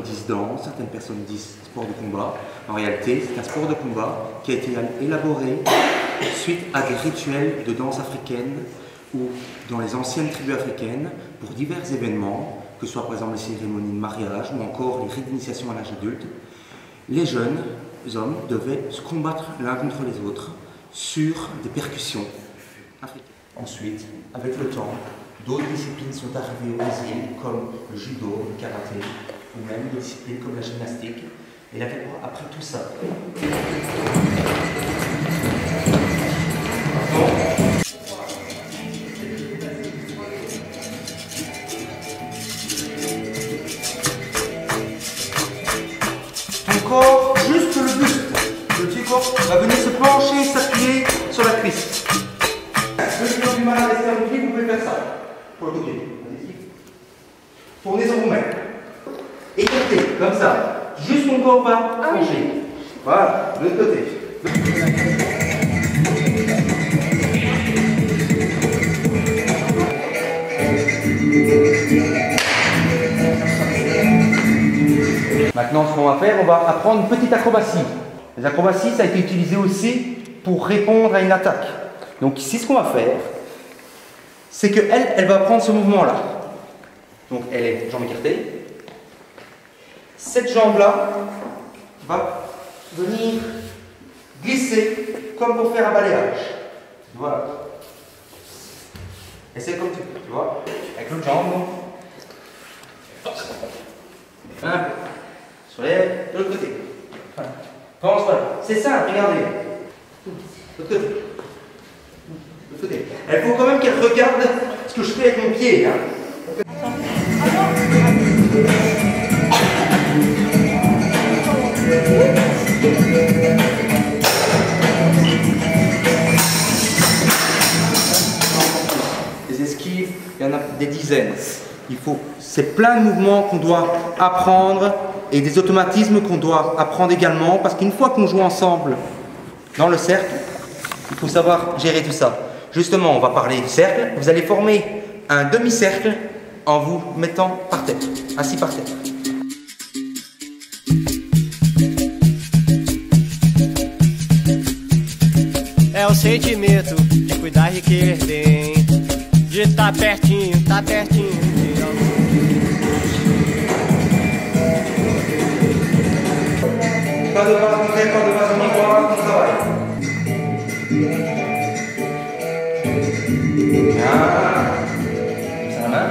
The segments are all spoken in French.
disent danse, certaines personnes disent sport de combat. En réalité, c'est un sport de combat qui a été élaboré suite à des rituels de danse africaine ou dans les anciennes tribus africaines pour divers événements, que ce soit par exemple les cérémonies de mariage ou encore les rites d'initiation à l'âge adulte. Les jeunes hommes devaient se combattre l'un contre les autres sur des percussions africaines. Ensuite, avec le temps, d'autres disciplines sont arrivées au Brésil, comme le judo, le karaté, ou même des disciplines comme la gymnastique. Et là, après tout ça, encore juste le buste. Le petit corps va venir se pencher et s'appuyer sur la cuisse. Ceux qui ont du mal à rester en pied, vous pouvez faire ça. Pour le pied. Tournez sur vous-même. Écartez, comme ça. Juste mon corps va pencher. Voilà, de l'autre côté. Maintenant, ce qu'on va faire, on va apprendre une petite acrobatie. Les acrobaties, ça a été utilisé aussi pour répondre à une attaque. Donc ici, ce qu'on va faire, c'est qu'elle, elle va prendre ce mouvement-là. Donc elle est jambe écartée. Cette jambe-là va venir glisser comme pour faire un balayage. Voilà. Et c'est comme tu vois, avec l'autre jambe. Un peu. Soulève de l'autre côté. Voilà. Pense, voilà. C'est ça, regardez. De l'autre côté. De l'autre côté. Il faut quand même qu'elle regarde ce que je fais avec mon pied. Hein. Les esquives, il y en a des dizaines. C'est plein de mouvements qu'on doit apprendre et des automatismes qu'on doit apprendre également parce qu'une fois qu'on joue ensemble dans le cercle, il faut savoir gérer tout ça. Justement, on va parler du cercle. Vous allez former un demi-cercle en vous mettant par terre, assis par terre. É o sentimento de cuidar de quem tem, de estar pertinho de alguém. Pas de base contraire, pas de base miroir, on travaille. Ah, ça va.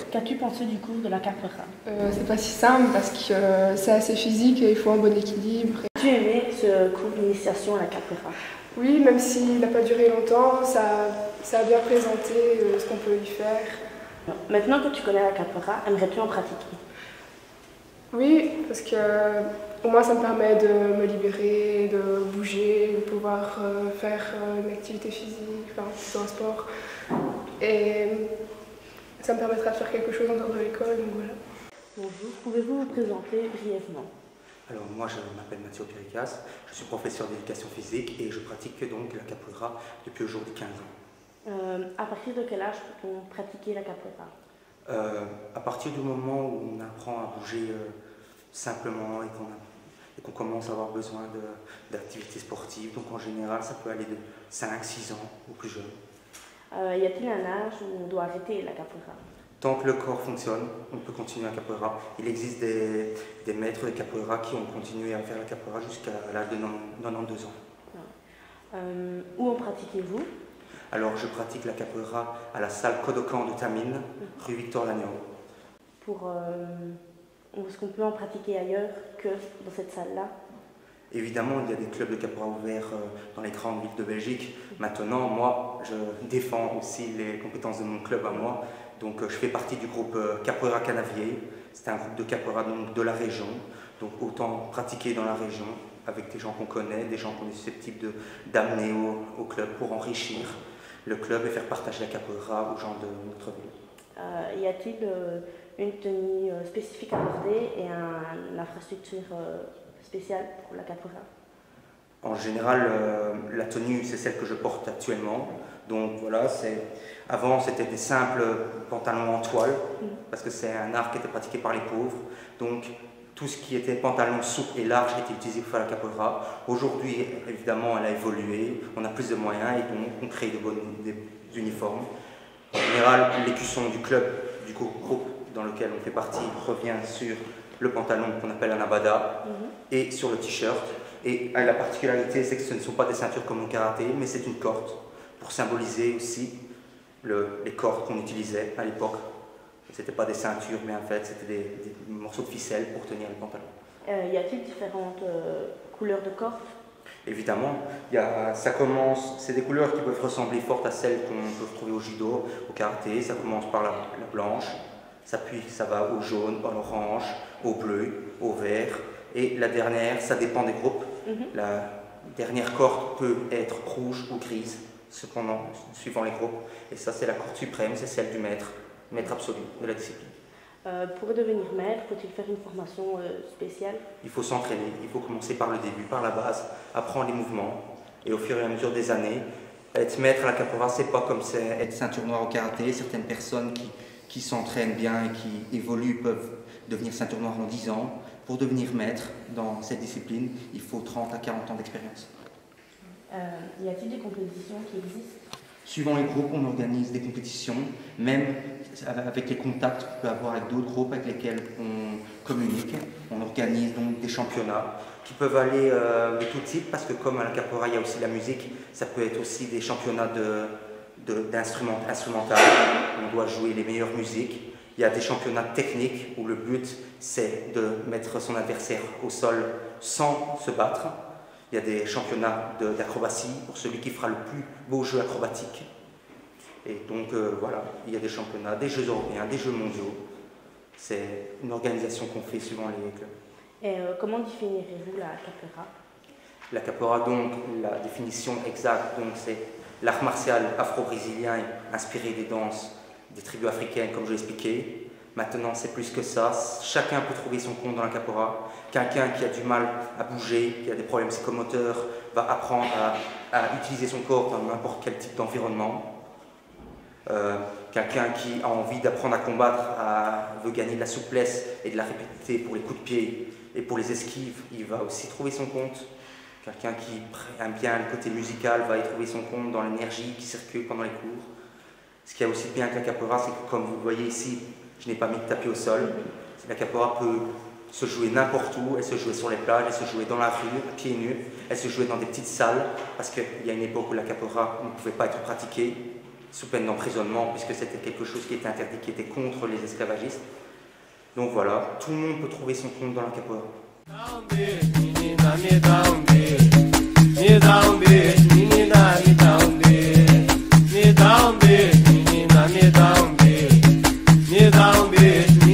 Qu'as-tu pensé du cours de la capoeira? C'est pas si simple parce que c'est assez physique et il faut un bon équilibre. As-tu aimé ce cours d'initiation à la capoeira? Oui, même s'il n'a pas duré longtemps, ça a bien présenté ce qu'on peut y faire. Maintenant que tu connais la capoeira, aimerais-tu en pratiquer? Oui, parce que au moins ça me permet de me libérer, de bouger, de pouvoir faire une activité physique, enfin plutôt un sport. Et ça me permettra de faire quelque chose en dehors de l'école, donc voilà. Bonjour, pouvez-vous vous présenter brièvement? Alors moi je m'appelle Mathieu Péricas, je suis professeur d'éducation physique et je pratique donc la capoeira depuis aujourd'hui 15 ans. À partir de quel âge peut-on pratiquer la capoeira? À partir du moment où on apprend à bouger simplement et qu'on commence à avoir besoin d'activités sportives, donc en général ça peut aller de 5-6 ans ou plus jeune. Y a-t-il un âge où on doit arrêter la capoeira? Tant que le corps fonctionne, on peut continuer la capoeira. Il existe des maîtres de capoeira qui ont continué à faire la capoeira jusqu'à l'âge de 92 ans. Où en pratiquez-vous? Alors je pratique la capoeira à la salle Kodokan de Tamine, rue Victor Lagneau. Est-ce qu'on peut en pratiquer ailleurs que dans cette salle-là? Évidemment, il y a des clubs de capoeira ouverts dans les grandes villes de Belgique. Maintenant, moi, je défends aussi les compétences de mon club à moi. Donc je fais partie du groupe Capoeira Canavier. C'est un groupe de capoeira donc, de la région. Donc autant pratiquer dans la région avec des gens qu'on connaît, des gens qu'on est susceptibles d'amener au club pour enrichir le club et faire partager la capoeira aux gens de notre ville. Y a-t-il une tenue spécifique à porter et une infrastructure spéciale pour la capoeira? En général, la tenue, c'est celle que je porte actuellement. Donc voilà, avant c'était des simples pantalons en toile, parce que c'est un art qui était pratiqué par les pauvres. Donc tout ce qui était pantalon souple et large était utilisé pour faire la capoeira. Aujourd'hui, évidemment, elle a évolué, on a plus de moyens et donc on crée des uniformes. En général, l'écusson du club, du groupe dans lequel on fait partie, revient sur le pantalon qu'on appelle un abada et sur le t-shirt. Et la particularité, c'est que ce ne sont pas des ceintures comme au karaté, mais c'est une corde pour symboliser aussi les cordes qu'on utilisait à l'époque. Ce n'étaient pas des ceintures, mais en fait, c'était des morceaux de ficelle pour tenir le pantalon. Y a-t-il différentes couleurs de cordes? Évidemment, c'est des couleurs qui peuvent ressembler fort à celles qu'on peut retrouver au judo, au karaté. Ça commence par la blanche, puis ça va au jaune, à l'orange, au bleu, au vert. Et la dernière, ça dépend des groupes. La dernière corde peut être rouge ou grise, cependant, suivant les groupes. Et ça, c'est la corde suprême, c'est celle du maître absolu de la discipline. Pour devenir maître, faut-il faire une formation spéciale? Il faut s'entraîner, il faut commencer par le début, par la base, apprendre les mouvements. Et au fur et à mesure des années, être maître à la capoeira, c'est pas comme être ceinture noire au karaté. Certaines personnes qui s'entraînent bien et qui évoluent peuvent devenir ceinture noire en 10 ans. Pour devenir maître dans cette discipline, il faut 30 à 40 ans d'expérience. Y a-t-il des compétitions qui existent? Suivant les groupes, on organise des compétitions, même avec les contacts qu'on peut avoir avec d'autres groupes avec lesquels on communique. On organise donc des championnats qui peuvent aller de tout type, parce que comme à la capoeira, il y a aussi la musique, ça peut être aussi des championnats instrumental. On doit jouer les meilleures musiques. Il y a des championnats techniques où le but c'est de mettre son adversaire au sol sans se battre. Il y a des championnats d'acrobatie pour celui qui fera le plus beau jeu acrobatique. Et donc voilà, il y a des championnats, des jeux européens, des jeux mondiaux. C'est une organisation qu'on fait suivant les clubs. Et comment définirez-vous la capoeira? La capoeira, donc, la définition exacte, c'est l'art martial afro-brésilien inspiré des danses des tribus africaines, comme je l'ai expliqué. Maintenant, c'est plus que ça. Chacun peut trouver son compte dans la capoeira. Quelqu'un qui a du mal à bouger, qui a des problèmes psychomoteurs, va apprendre à utiliser son corps dans n'importe quel type d'environnement. Quelqu'un qui a envie d'apprendre à combattre, veut gagner de la souplesse et de la rapidité pour les coups de pied et pour les esquives, il va aussi trouver son compte. Quelqu'un qui aime bien le côté musical va y trouver son compte dans l'énergie qui circule pendant les cours. Ce qui est aussi bien que la capoeira, c'est que comme vous le voyez ici, je n'ai pas mis de tapis au sol. La capoeira peut se jouer n'importe où, elle se jouait sur les plages, elle se jouait dans la rue, à pieds nus, elle se jouait dans des petites salles, parce qu'il y a une époque où la capoeira ne pouvait pas être pratiquée, sous peine d'emprisonnement, puisque c'était quelque chose qui était interdit, qui était contre les esclavagistes. Donc voilà, tout le monde peut trouver son compte dans la capoeira. Me dá um beijo,